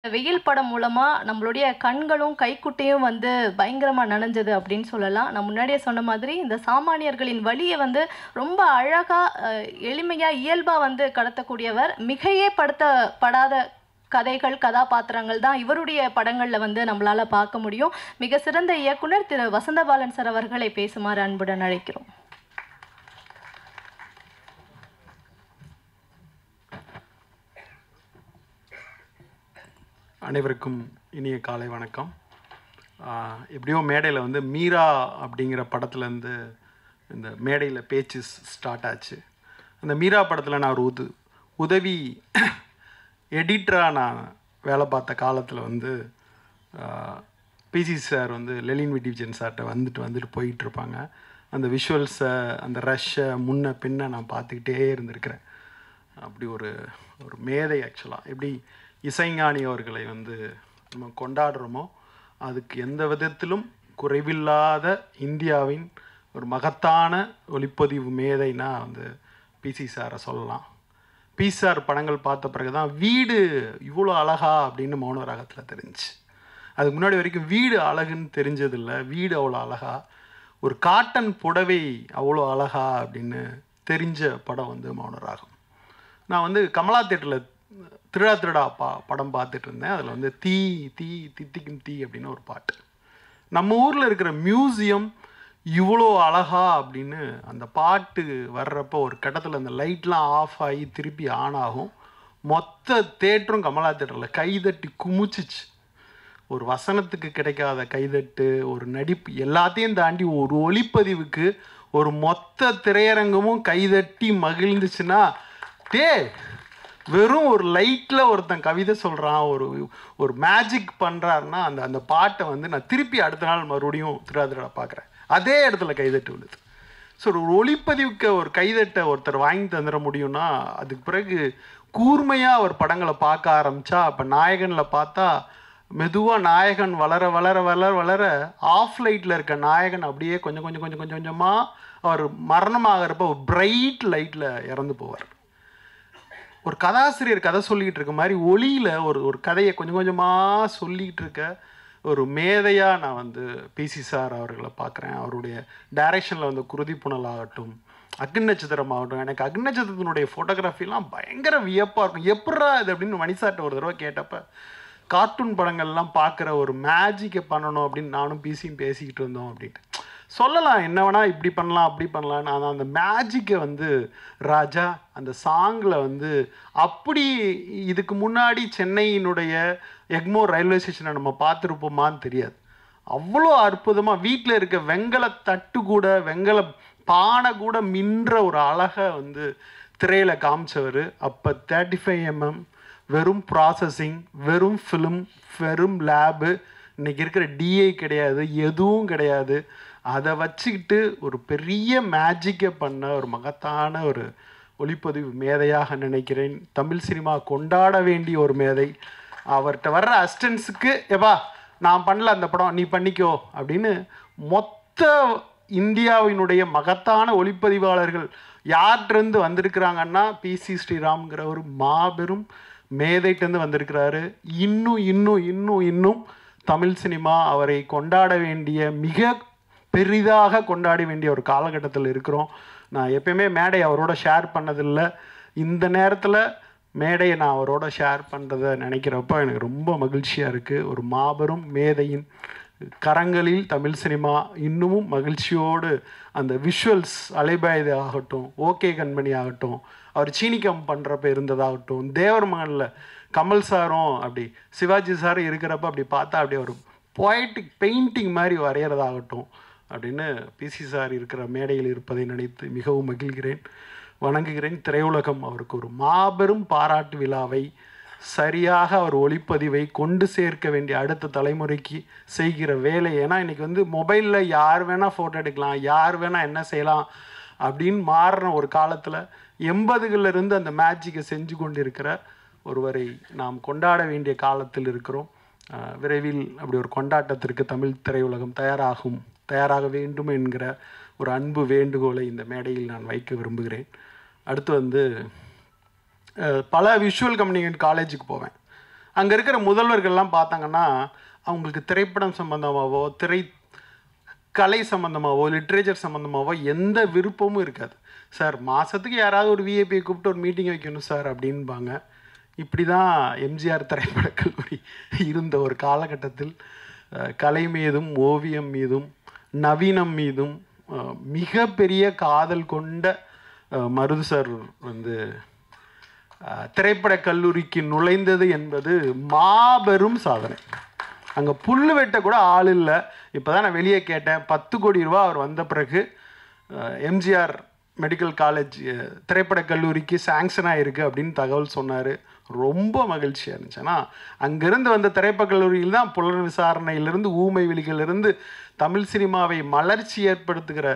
வெயில் படம் மூலமா நம்மளுடைய கண்களும், கைக்குட்டையும் வந்து பயங்கரமா நனைஞ்சது அப்படின்னு சொல்லலாம். நான் முன்னாடியே சொன்ன மாதிரி, இந்த சாமானியர்களின் வலிய வந்து ரொம்ப அழகா, எளிமையா, இயல்பா வந்து கடத்தக்கூடியவர். மிகையே படுத்தப்படாத கதைகள், கதாபாத்திரங்கள் தான் இவருடைய படங்கள்ல வந்து நம்மளால பார்க்க முடியும். மிக சிறந்த இயக்குனர் திரு வசந்தபாலன் சார் அவர்களை பேசுமாறு அன்புடன் அழைக்கிறோம். அனைவருக்கும் இனிய காலை வணக்கம். எப்படியோ மேடையில் வந்து மீரா அப்படிங்கிற படத்துலேருந்து இந்த மேடையில் பேச்சு ஸ்டார்ட் ஆச்சு. அந்த மீரா படத்தில் நான் ஒரு உதவி எடிட்டராக நான் வேலை பார்த்த காலத்தில் வந்து பிசி சார் வந்து லெலின் விடிவிஜன் சார்கிட்ட வந்துட்டு போயிட்டுருப்பாங்க. அந்த விஷுவல்ஸை, அந்த ரஷ்ஷை முன்ன பின்ன நான் பார்த்துக்கிட்டே இருந்திருக்கிறேன். அப்படி ஒரு மேதை ஆக்சுவலாக. எப்படி இசைஞானி அவர்களை வந்து நம்ம கொண்டாடுறோமோ, அதுக்கு எந்த விதத்திலும் குறைவில்லாத இந்தியாவின் ஒரு மகத்தான ஒளிப்பதிவு மேதைனா வந்து பிசி சாரை சொல்லலாம். பிசார் படங்கள் பார்த்த பிறகு தான் வீடு இவ்வளோ அழகா அப்படின்னு மௌன ராகத்தில் தெரிஞ்சு. அதுக்கு முன்னாடி வரைக்கும் வீடு அழகுன்னு தெரிஞ்சதில்லை. வீடு அவ்வளோ அழகா, ஒரு காட்டன் புடவை அவ்வளோ அழகா அப்படின்னு தெரிஞ்ச படம் வந்து மௌன ராகம். நான் வந்து கமலா தேட்டரில் திருடா படம் பார்த்துட்டு இருந்தேன். அதில் வந்து தீ தித்திக்கும் தீ அப்படின்னு ஒரு பாட்டு. நம்ம ஊரில் இருக்கிற மியூசியம் இவ்வளோ அழகா அப்படின்னு அந்த பாட்டு வர்றப்போ ஒரு கட்டத்தில் அந்த லைட்லாம் ஆஃப் ஆகி திருப்பி ஆன் ஆகும். மொத்த தேட்டரும் கமலா தேட்டரில் கைதட்டி குமிச்சிச்சு. ஒரு வசனத்துக்கு கிடைக்காத கைதட்டு, ஒரு நடிப்பு, எல்லாத்தையும் தாண்டி ஒரு ஒளிப்பதிவுக்கு ஒரு மொத்த திரையரங்கமும் கைதட்டி மகிழ்ந்துச்சுன்னா, வெறும் ஒரு லைட்டில் ஒருத்தன் கவிதை சொல்கிறான், ஒரு மேஜிக் பண்ணுறாருன்னா அந்த பாட்டை வந்து நான் திருப்பி அடுத்த நாள் மறுபடியும் திருடா பார்க்குறேன். அதே இடத்துல கைதட்டு விழுது. ஸோ ஒரு ஒளிப்பதிவுக்கு ஒரு கைதட்டை ஒருத்தர் வாங்கி தந்துட முடியும்னா, அதுக்கு பிறகு கூர்மையாக ஒரு படங்களை பார்க்க ஆரம்பித்தா, அப்போ நாயகனில் பார்த்தா மெதுவாக நாயகன் வளர வளர வளர வளர ஆஃப் லைட்டில் இருக்க நாயகன் அப்படியே கொஞ்சமாக அவர் மரணமாகிறப்ப ஒரு பிரைட் லைட்டில் இறந்து போவார். ஒரு கதாசிரியர் கதை சொல்லிகிட்டு இருக்க மாதிரி ஒளியில் ஒரு கதையை கொஞ்சமாக சொல்லிகிட்டு இருக்க ஒரு மேதையாக நான் வந்து பிசி சார் அவர்களை பார்க்குறேன். அவருடைய டைரக்ஷனில் வந்து குருதி புனல் ஆகட்டும், அக்னி நட்சத்திரம் ஆகட்டும். எனக்கு அக்னி நட்சத்திரத்தினுடைய ஃபோட்டோகிராஃபிலாம் பயங்கர வியப்பாக இருக்கும். எப்படா இது அப்படின்னு மணிசார்ட்ட ஒரு தடவை கேட்டப்போ, கார்ட்டூன் படங்கள்லாம் பார்க்குற ஒரு மேஜிக்கை பண்ணணும் அப்படின்னு நானும் பிசியும் பேசிக்கிட்டு இருந்தோம். அப்படின்ட்டு சொல்லலாம், என்ன வேணால் இப்படி பண்ணலாம் அப்படி பண்ணலான்னு. ஆனால் அந்த மேஜிக்கை வந்து ராஜா அந்த சாங்கில் வந்து அப்படி இதுக்கு முன்னாடி சென்னையினுடைய எக்மோர் ரயில்வே ஸ்டேஷனை நம்ம பார்த்துருப்போமான்னு தெரியாது. அவ்வளோ அற்புதமாக வீட்டில் இருக்க வெங்கல தட்டு கூட, வெங்கல பானை கூட மின்ற ஒரு அழகை வந்து திரையில் காமிச்சவர். அப்போ 35mm வெறும் ப்ராசஸிங், வெறும் ஃபிலிம், வெறும் லேபு, இன்றைக்கி இருக்கிற டிஐ கிடையாது, எதுவும் கிடையாது. அதை வச்சுக்கிட்டு ஒரு பெரிய மேஜிக்கை பண்ண ஒரு மகத்தான ஒரு ஒளிப்பதிவு மேதையாக நினைக்கிறேன். தமிழ் சினிமா கொண்டாட வேண்டிய ஒரு மேதை. அவர்கிட்ட வர்ற அசிஸ்டன்ஸுக்கு எப்பா நான் பண்ணல அந்த படம், நீ பண்ணிக்கோ அப்படின்னு மொத்த இந்தியாவினுடைய மகத்தான ஒளிப்பதிவாளர்கள் யார்கிட்டருந்து வந்திருக்கிறாங்கன்னா, பிசி ஸ்ரீராம்ங்கிற ஒரு மாபெரும் மேதைட்டேருந்து வந்திருக்கிறாரு. இன்னும் தமிழ் சினிமா அவரை கொண்டாட வேண்டிய, மிக பெரிதாக கொண்டாட வேண்டிய ஒரு காலகட்டத்தில் இருக்கிறோம். நான் எப்பயுமே மேடை அவரோட ஷேர் பண்ணதில்லை. இந்த நேரத்தில் மேடையை நான் அவரோட ஷேர் பண்ணுறதை நினைக்கிறப்போ எனக்கு ரொம்ப மகிழ்ச்சியாக இருக்குது. ஒரு மாபெரும் மேதையின் கரங்களில் தமிழ் சினிமா இன்னமும் மகிழ்ச்சியோடு அந்த விஷுவல்ஸ் அலைபாயுது ஆகட்டும், ஓகே கண்மணி ஆகட்டும், அவர் சீனிக்கம் பண்ணுறப்ப இருந்ததாகட்டும், தேவர் மகனில் கமல் சாரும் அப்படி சிவாஜி சாரும் இருக்கிறப்ப அப்படி பார்த்தா அப்படியே ஒரு பொயட்டிக் பெயிண்டிங் மாதிரி வரைகிறதாகட்டும் அப்படின்னு பிசி சார் இருக்கிற மேடையில் இருப்பதை நினைத்து மிகவும் மகிழ்கிறேன், வணங்குகிறேன். திரையுலகம் அவருக்கு ஒரு மாபெரும் பாராட்டு விழாவை, சரியாக அவர் ஒளிப்பதிவை கொண்டு சேர்க்க வேண்டிய அடுத்த தலைமுறைக்கு செய்கிற வேலை. ஏன்னா இன்றைக்கி வந்து மொபைலில் யார் வேணால் ஃபோட்டோ எடுக்கலாம், யார் வேணால் என்ன செய்யலாம் அப்படின்னு மாறின ஒரு காலத்தில் 80களிலிருந்து அந்த மேஜிக்கை செஞ்சு கொண்டு இருக்கிற ஒருவரை நாம் கொண்டாட வேண்டிய காலத்தில் இருக்கிறோம். விரைவில் அப்படி ஒரு கொண்டாட்டத்திற்கு தமிழ் திரையுலகம் தயாராக வேண்டும் என்கிற ஒரு அன்பு வேண்டுகோளை இந்த மேடையில் நான் வைக்க விரும்புகிறேன். அடுத்து வந்து பல விஷுவல் கம்யூனிகேஷன் காலேஜுக்கு போவேன். அங்கே இருக்கிற முதல்வர்கள்லாம் பார்த்தாங்கன்னா அவங்களுக்கு திரைப்படம் சம்மந்தமாகவோ கலை சம்மந்தமாகவோ லிட்ரேச்சர் சம்மந்தமாகவோ எந்த விருப்பமும் இருக்காது. சார் மாதத்துக்கு யாராவது ஒரு விஐபியை கூப்பிட்டு ஒரு மீட்டிங் வைக்கணும் சார் அப்படின்பாங்க. இப்படி தான் எம்ஜிஆர் திரைப்படக் கல்லூரி இருந்த ஒரு காலகட்டத்தில் கலை மீதும் ஓவியம் மீதும் நவீனம் மீதும் மிகப்பெரிய காதல் கொண்ட மருது சார் வந்து திரைப்படக் கல்லூரிக்கு நுழைந்தது என்பது மாபெரும் சாதனை. அங்கே புல் வெட்ட கூட ஆள் இல்லை. இப்போ தான் நான் வெளியே கேட்டேன், 10 கோடி ரூபா அவர் வந்த பிறகு எம்ஜிஆர் மெடிக்கல் காலேஜ் திரைப்படக் கல்லூரிக்கு சாங்ஷன் ஆகிருக்கு அப்படின்னு தகவல் சொன்னார். ரொம்ப மகிழ்ச்சியாக இருந்துச்சு. ஆனால் அங்கேருந்து வந்த திரைப்படக் கல்லூரியில் தான் புலன் விசாரணையிலிருந்து ஊமை விழிகளிலிருந்து தமிழ் சினிமாவை மலர்ச்சி ஏற்படுத்துகிற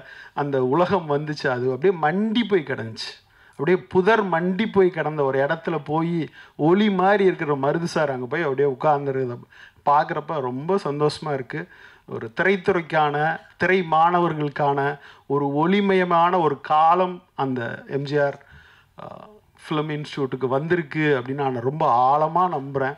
அந்த உலகம் வந்துச்சு. அது அப்படியே மண்டி போய் கிடந்துச்சு. அப்படியே புதர் மண்டி போய் கிடந்த ஒரு இடத்துல போய் ஒளி மாதிரி இருக்கிற மருது சார் அங்கே போய் அப்படியே உட்கார்ந்துருத பார்க்குறப்ப ரொம்ப சந்தோஷமாக இருக்குது. ஒரு திரைத்துறைக்கான திரை மாணவர்களுக்கான ஒரு ஒளிமயமான ஒரு காலம் அந்த எம்ஜிஆர் ஃபிலிம் இன்ஸ்டியூட்டுக்கு வந்திருக்கு அப்படின்னு நான் ரொம்ப ஆழமாக நம்புகிறேன்.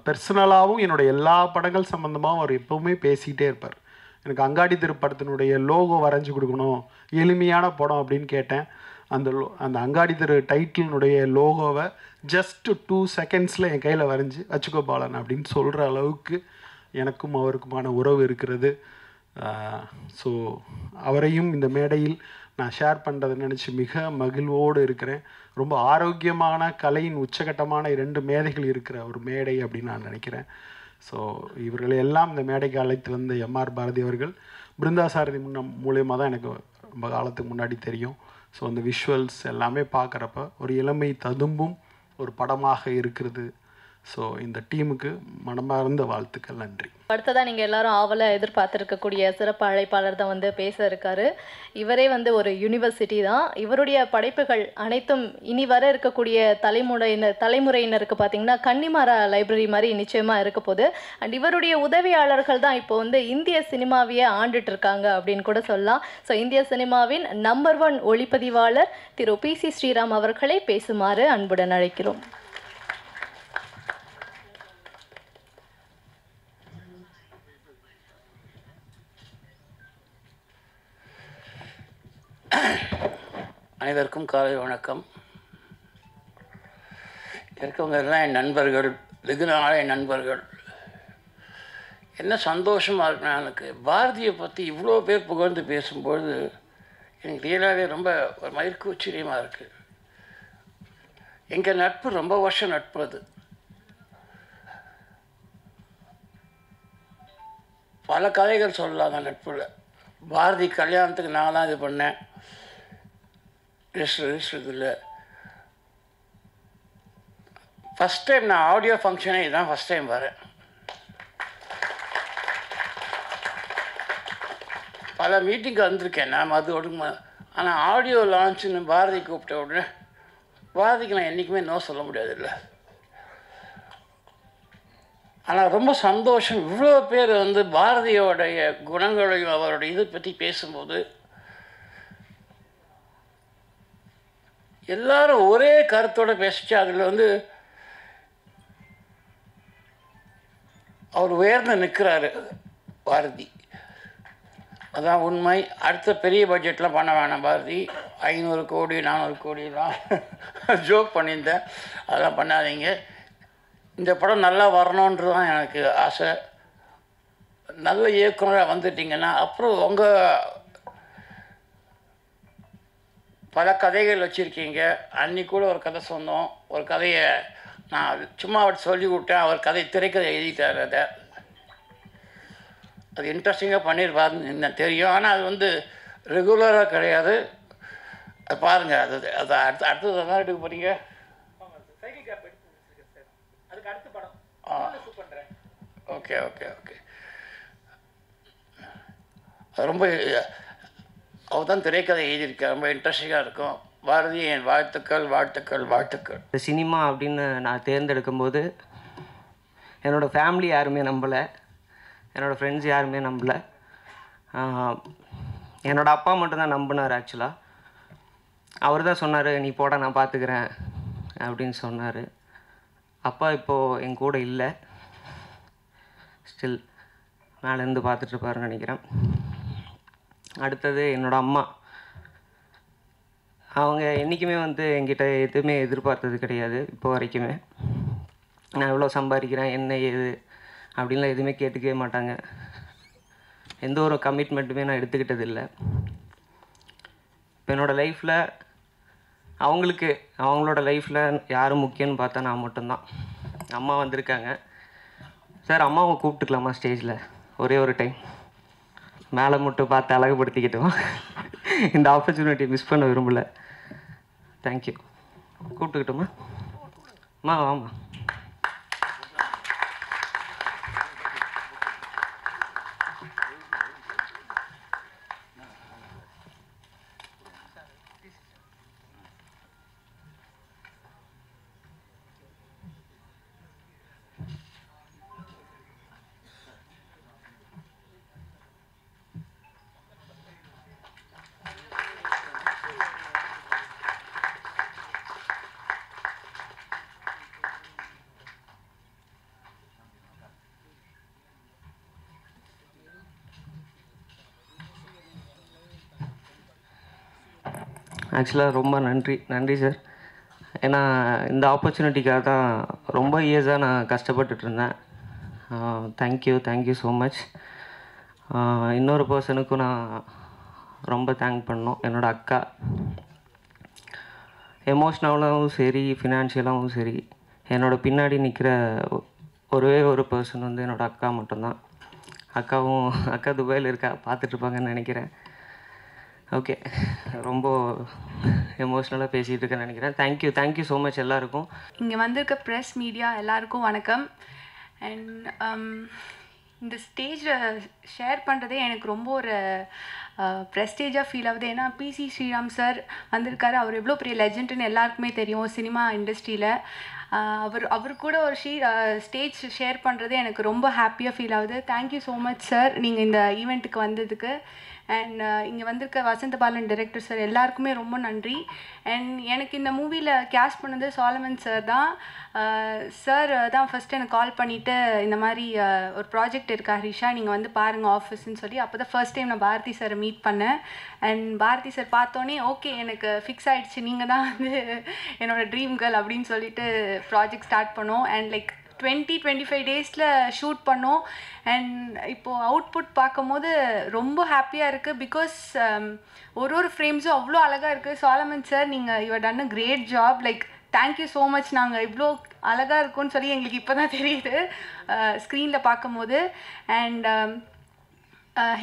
பர்சனலாகவும் என்னோடய எல்லா படங்கள் சம்மந்தமாகவும் அவர் எப்போவுமே பேசிக்கிட்டே இருப்பார். எனக்கு அங்காடி திருப்படத்தினுடைய லோகோ வரைஞ்சி கொடுக்கணும், எளிமையான படம் அப்படின்னு கேட்டேன். அந்த அங்காடி திரு டைட்டிலினுடைய லோகோவை ஜஸ்ட் 2 செகண்ட்ஸில் என் கையில் வரைஞ்சி வச்சுக்கோ பாலன் அப்படின்னு சொல்கிற அளவுக்கு எனக்கும் அவருக்குமான உறவு இருக்கிறது. ஸோ அவரையும் இந்த மேடையில் நான் ஷேர் பண்ணுறதை நினச்சி மிக மகிழ்வோடு இருக்கிறேன். ரொம்ப ஆரோக்கியமான கலையின் உச்சகட்டமான 2 மேதைகள் இருக்கிற ஒரு மேடை அப்படின்னு நான் நினைக்கிறேன். ஸோ இவர்களை எல்லாம் இந்த மேடைக்கு அழைத்து வந்த எம்ஆர் பாரதி அவர்கள் பிருந்தா சாரதி மூலியமாக தான் எனக்கு ரொம்ப காலத்துக்கு முன்னாடி தெரியும். ஸோ அந்த விஷுவல்ஸ் எல்லாமே பார்க்குறப்ப ஒரு இளமை ததும்பும் ஒரு படமாக இருக்கிறது. ஸோ இந்த டீமுக்கு மனமார்ந்த வாழ்த்துக்கள், நன்றி. அடுத்ததான் நீங்கள் எல்லாரும் ஆவலை எதிர்பார்த்துருக்கக்கூடிய சிறப்பு அழைப்பாளர் தான் வந்து பேச இருக்காரு. இவரே வந்து ஒரு யூனிவர்சிட்டி தான். இவருடைய படைப்புகள் அனைத்தும் இனி வர இருக்கக்கூடிய தலைமுறையினருக்கு பார்த்தீங்கன்னா கன்னிமாரா லைப்ரரி மாதிரி நிச்சயமாக இருக்க போகுது. அண்ட் இவருடைய உதவியாளர்கள் தான் இப்போ வந்து இந்திய சினிமாவையே ஆண்டுட்டு இருக்காங்க அப்படின்னு கூட சொல்லலாம். ஸோ இந்திய சினிமாவின் நம்பர் 1 ஒளிப்பதிவாளர் திரு PC ஸ்ரீராம் அவர்களை பேசுமாறு அன்புடன் அழைக்கிறோம். அனைவருக்கும் காலை வணக்கம். இருக்கவங்க எல்லாம் என் நண்பர்கள், வெகு நாள் என் நண்பர்கள். என்ன சந்தோஷமாக இருக்குன்னா, எனக்கு பாரதியை பற்றி இவ்வளோ பேர் புகழ்ந்து பேசும்பொழுது எனக்கு ரியலாகவே ரொம்ப ஒரு மயிர்கூச்சரியமாக இருக்குது. எங்கள் நட்பு ரொம்ப வருஷம் நட்பு. அது பல கதைகள் சொல்லலாம். அந்த நட்பில் பாரதி கல்யாணத்துக்கு நான் தான் இது பண்ணேன். இதில் ஃபஸ்ட் டைம் நான் ஆடியோ ஃபங்க்ஷனே இதுதான் ஃபஸ்ட் டைம் வரேன். பல மீட்டிங்கு வந்திருக்கேன் நான் அது ஒடுங்க. ஆனால் ஆடியோ லான்ச்சுன்னு பாரதி கூப்பிட்ட உடனே பாரதிக்கு நான் என்றைக்குமே நோ சொல்ல முடியாது இல்லை. ஆனால் ரொம்ப சந்தோஷம். இவ்வளோ பேர் வந்து பாரதியோடைய குணங்களையும் அவருடைய இதை பற்றி பேசும்போது எல்லாரும் ஒரே கருத்தோடு பேசிச்சு. அதில் வந்து அவர் உயர்ந்து நிற்கிறாரு பாரதி. அதான் உண்மை. அடுத்த பெரிய பட்ஜெட்லாம் பண்ண வேணாம் பாரதி. 500 கோடி 400 கோடிலாம் ஜோக் பண்ணியிருந்தேன். அதெல்லாம் பண்ணாதீங்க. இந்த படம் நல்லா வரணுன்றது தான் எனக்கு ஆசை. நல்ல இயக்குனராக வந்துட்டிங்கன்னா அப்புறம் உங்கள் பல கதைகள் வச்சுருக்கீங்க. அன்றைக்கி கூட ஒரு கதை சொன்னோம். ஒரு கதையை நான் சும்மா அவர்கிட்ட சொல்லி விட்டேன். அவர் கதை திரைக்கதை எழுதிட்டார். அது இன்ட்ரெஸ்டிங்காக பண்ணியிருப்பாருன்னு எனக்கு தெரியும். ஆனால் அது வந்து ரெகுலராக கிடையாது. அது பாருங்கள். அது அடுத்தது என்ன எடுக்க போகிறீங்க? Okay okay okay. அது ரொம்ப அவர் தான் திரைக்கதை எழுதியிருக்கார். ரொம்ப இன்ட்ரெஸ்டிங்காக இருக்கும். பாரதி என் வாழ்த்துக்கள் வாழ்த்துக்கள் வாழ்த்துக்கள். சினிமா அப்படின்னு நான் தேர்ந்தெடுக்கும்போது என்னோடய ஃபேமிலி யாருமே நம்பலை, என்னோடய ஃப்ரெண்ட்ஸ் யாருமே நம்பலை. என்னோடய அப்பா மட்டும்தான் நம்பினார். ஆக்சுவலாக அவர் தான் சொன்னார், நீ போட நான் பார்த்துக்கிறேன் அப்படின்னு சொன்னார். அப்பா இப்போது என் கூட இல்லை, ஸ்டில் மேலேருந்து பார்த்துட்ருப்பாருன்னு நினைக்கிறேன். அடுத்தது என்னோடய அம்மா. அவங்க என்றைக்குமே வந்து என்கிட்ட எதுவுமே எதிர்பார்த்தது கிடையாது இப்போ வரைக்குமே. நான் எவ்வளோ சம்பாதிக்கிறேன், என்ன ஏது அப்படின்லாம் எதுவுமே கேட்டுக்கவே மாட்டாங்க. எந்த ஒரு கமிட்மெண்ட்டுமே நான் எடுத்துக்கிட்டது இல்லை. இப்போ என்னோடய லைஃப்பில் அவங்களோட லைஃப்பில் யார் முக்கியம்னு பார்த்தா நான் மட்டும்தான். அம்மா வந்திருக்காங்க. சார், அம்மாவை கூப்பிட்டுக்கலாமா ஸ்டேஜில் ஒரே ஒரு டைம்? மேலே மட்டும் பார்த்து அழகுபடுத்திக்கிட்டோம். இந்த ஆப்பர்ச்சுனிட்டி மிஸ் பண்ண விரும்பலை. தேங்க்யூ. கூப்பிட்டுக்கிட்டோமா? அம்மா வாம்மா. ஆக்சுவலாக ரொம்ப நன்றி சார். ஏன்னா இந்த ஆப்பர்ச்சுனிட்டிக்காக தான் ரொம்ப இயர்ஸாக நான் கஷ்டப்பட்டுட்டு இருந்தேன். Thank you so much. இன்னொரு பர்சனுக்கும் நான் ரொம்ப தேங்க் பண்ணணும், என்னோடய அக்கா. எமோஷ்னலாகவும் சரி, ஃபினான்ஷியலாகவும் சரி, என்னோடய பின்னாடி நிற்கிற ஒரே ஒரு பர்சன் வந்து என்னோடய அக்கா மட்டும்தான். அக்கா துபாயில் இருக்கா, பார்த்துட்ருப்பாங்கன்னு நினைக்கிறேன். ஓகே, ரொம்ப எமோஷ்னலாக பேசிகிட்டு இருக்கேன்னு நினைக்கிறேன். தேங்க்யூ ஸோ மச் எல்லாருக்கும். இங்கே வந்திருக்க ப்ரெஸ் மீடியா எல்லாருக்கும் வணக்கம். அண்ட் இந்த ஸ்டேஜில் ஷேர் பண்ணுறதே எனக்கு ரொம்ப ஒரு ப்ரெஸ்டேஜாக ஃபீல் ஆகுது. ஏன்னா பிசி ஸ்ரீராம் சார் வந்திருக்காரு. அவர் எவ்வளோ பெரிய லெஜெண்டுன்னு எல்லாருக்குமே தெரியும் சினிமா இண்டஸ்ட்ரியில். அவர் கூட ஒரு ஸ்டேஜ் ஷேர் பண்ணுறதே எனக்கு ரொம்ப ஹாப்பியாக ஃபீல் ஆகுது. தேங்க்யூ ஸோ மச் சார், நீங்கள் இந்த ஈவெண்ட்டுக்கு வந்ததுக்கு. அண்ட் இங்கே வந்திருக்க வசந்த பாலன் டைரக்டர் சார் எல்லாருக்குமே ரொம்ப நன்றி. அண்ட் எனக்கு இந்த மூவியில் கேஸ்ட் பண்ணது சாலமன் சார் தான். சார் தான் ஃபஸ்ட்டு எனக்கு கால் பண்ணிவிட்டு இந்த மாதிரி ஒரு ப்ராஜெக்ட் இருக்கா ஹரிஷா, நீங்கள் வந்து பாருங்கள் ஆஃபீஸ்ன்னு சொல்லி. அப்போ தான் ஃபர்ஸ்ட் டைம் நான் பாரதி சாரை மீட் பண்ணேன். அண்ட் பாரதி சார் பார்த்தோன்னே ஓகே எனக்கு ஃபிக்ஸ் ஆகிடுச்சு, நீங்கள் தான் வந்து என்னோடய ட்ரீம் கேர்ள் அப்படின்னு சொல்லிட்டு ப்ராஜெக்ட் ஸ்டார்ட் பண்ணோம். அண்ட் லைக் 20-25 டேஸில் ஷூட் பண்ணோம். அண்ட் இப்போது அவுட்புட் பார்க்கும்போது ரொம்ப ஹாப்பியாக இருக்குது. பிகாஸ் ஒரு ஃப்ரேம்ஸும் அவ்வளோ அழகாக இருக்குது. சாலமன் சார், நீங்கள் you done a great job. Like thank you so much. நாங்கள் இவ்வளோ அழகாக இருக்கும்னு சொல்லி எங்களுக்கு இப்போ தான் தெரியுது ஸ்க்ரீனில் பார்க்கும்போது. அண்ட்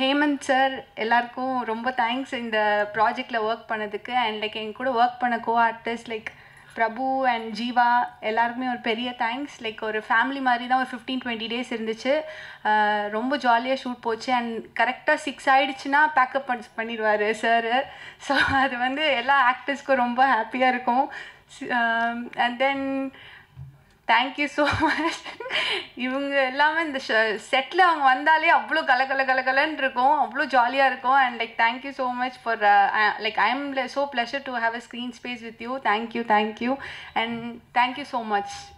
ஹேமந்த் சார் எல்லாருக்கும் ரொம்ப தேங்க்ஸ் இந்த ப்ராஜெக்டில் ஒர்க் பண்ணதுக்கு. அண்ட் லைக் எங்கள் கூட ஒர்க் பண்ண artist like Prabhu and Jeeva எல்லாருக்குமே ஒரு பெரிய தேங்க்ஸ். லைக் ஒரு ஃபேமிலி மாதிரி தான் ஒரு 15-20 டேஸ் இருந்துச்சு. ரொம்ப ஜாலியாக ஷூட் போச்சு. அண்ட் கரெக்டாக 6 ஆகிடுச்சுன்னா பேக்கப் பண்ணிடுவார் சார். ஸோ அது வந்து எல்லா ஆக்டர்ஸ்க்கும் ரொம்ப ஹாப்பியாக இருக்கும். And then thank you so much. இவங்க எல்லாமே இந்த செட்டில் அவங்க வந்தாலே அவ்வளோ கலகலன்னு இருக்கும், அவ்வளோ ஜாலியாக இருக்கும். And like thank you so much for like I am so pleasure to have a screen space with you. Thank you and thank you so much.